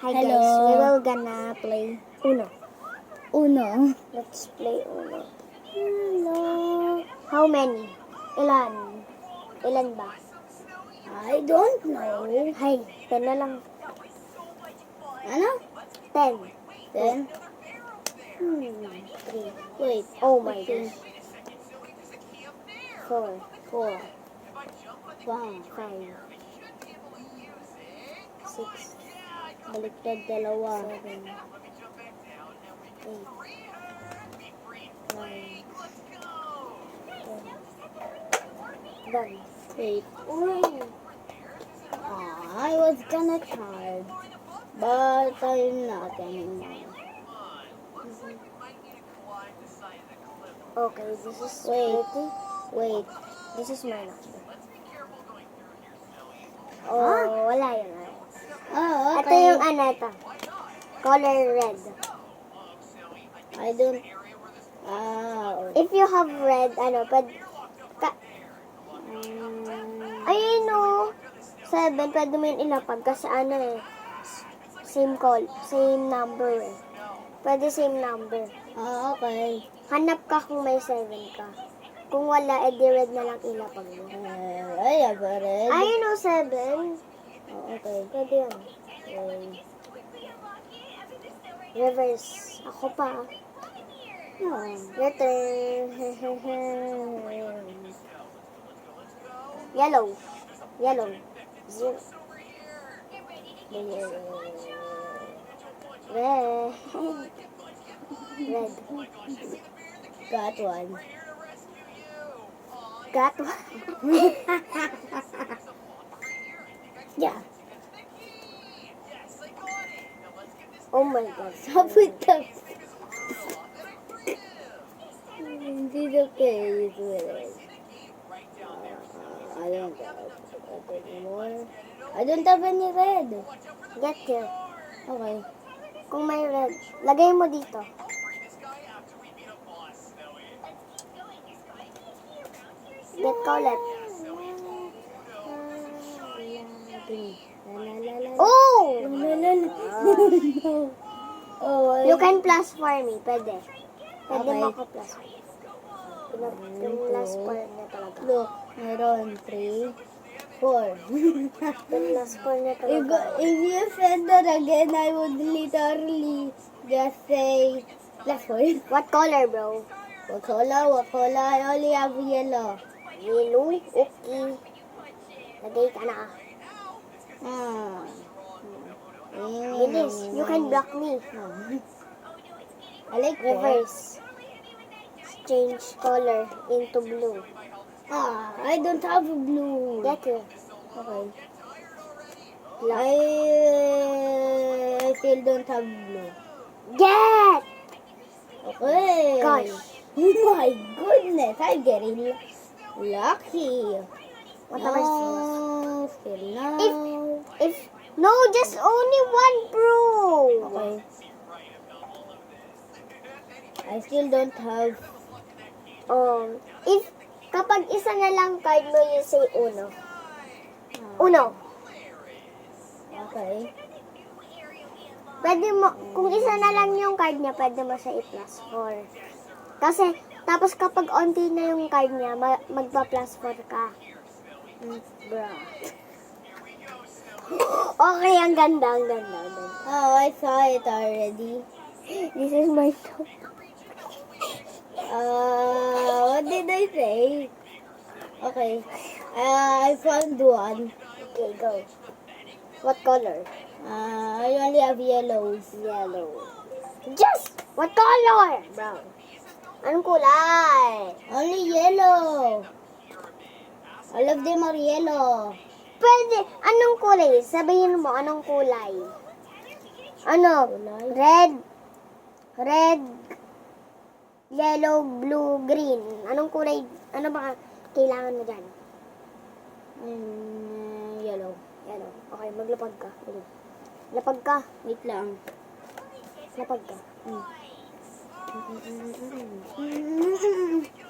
Hi Hello. guys, we will gonna play Uno. Uno. Let's play Uno. Hello. How many? Ilan? Ilan ba? I don't know. Hay, 10 na lang. Ano? 10. Then? 3. Wait. Oh my Okay. gosh. 4. 4. 5. 6. Baliktad dalawa. 7. 8. 9. 10. Done. Wait. Uy! I was gonna card. But I'm not anymore. Okay, this is Wait. pretty. Wait. This is my number. Oh, Oh, wala yun. Oh, Ito okay. yung ano ito. Color red. I don't... If you have red, ayun no. 7, pwede mo yun ilapag kasi same number eh. Pwede same number. Okay. Hanap ka kung may 7 ka. Kung wala, edi red na lang ilapag mo. I have a red. Ayun no, 7. Oh, okay. Pwede yun. Okay. Reverse. Ako pa. Oh. Return. Yellow. 0. Red. Red. Got one. Got one. Yeah. Oh my God. Stop with the... It's okay. It's weird. I don't have anymore. I don't have any red. Get here. Okay. Kung may red, lagay mo dito. Get ka ulit. Oh! Oh, You can plus for me. Pwede. Pwede Okay. mo ako plus. Plus for niya talaga. Look, meron 3, 4. Plus for niya talaga. If you said that again, I would literally just say left foot. What color, bro? Wakola, wakola, I only have yellow. Yellow? Okay. Lagay ka na. Ah. Bilis. You can block me. I like Reverse. Change color into blue. I don't have blue. Get here. Okay. Block. I still don't have blue. Get! Okay. Gosh. Oh my goodness, I'm getting lucky. What am I saying? No, still no. No, just only one, bro. Okay. I still don't have. Kapag isa na lang card mo, you say uno. Uno. Okay. Pwede mo, kung isa na lang yung card niya, pwede mo siya i-plus 4. Kasi, tapos kapag onti na yung card niya, magpa-plus 4 ka. Bro. Okay, ang ganda, ang ganda, ang ganda. Oh, I saw it already. This is my top. What did I say? Okay. I found one. Okay, go. What color? I only have yellows. Yellow. Just! What color? Brown. Anong kulay? Only yellow. All of them are yellow. Pwede. Anong kulay? Sabihin mo, anong kulay? Ano? Kulay? Red, yellow, blue, green. Anong kulay? Ano ba kailangan mo dyan? Yellow. Yellow. Okay, maglapag ka. Lapag ka. Wait lang. Lapag ka.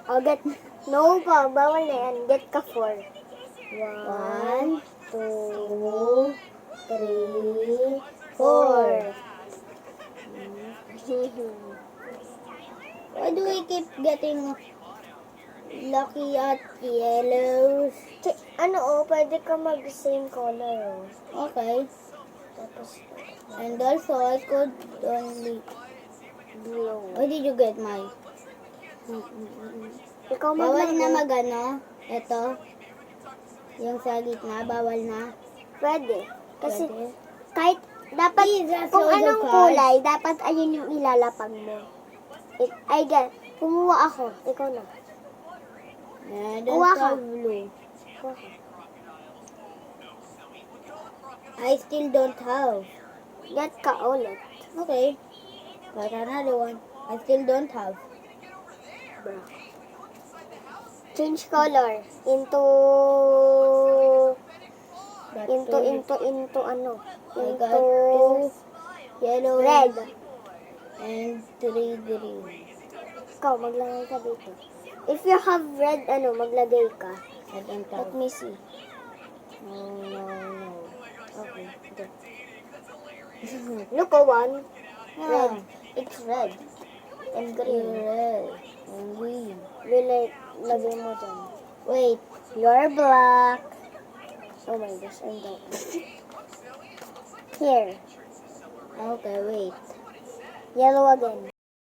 Oh, get. No pa, bawal na yan. Get ka 4. 1, 2, 3, 4. getting lucky at yellows. Pwede ka mag-same color, oh. Okay. Tapos, And also, I could only... blue. Why did you get mine? Ikaw Bawal na maglagay. magano. Ito. Yung sa gitna, bawal na. Pwede. Kasi, Pwede. kahit, dapat, Please, that's kung so anong fast. kulay, dapat ayun yung ilalapag mo. Kumuha ako. Ikaw na. I Kuha don't ka. have blue. Kuha ka. I still don't have. Get ka ulit. Okay. But another one. I still don't have. Bro. Change color into Got into ano? I got Into 2 yellow red. and 3 green. Ikaw, maglagay ka dito. If you have red, maglagay ka. I don't Let have. me see. No. Okay. Good. Look, one. Yeah. Red. It's red. And green. Red and green. Lagay mo dyan. Wait. You're black. Oh my gosh, I'm done. Here. Okay, wait. Yellow again.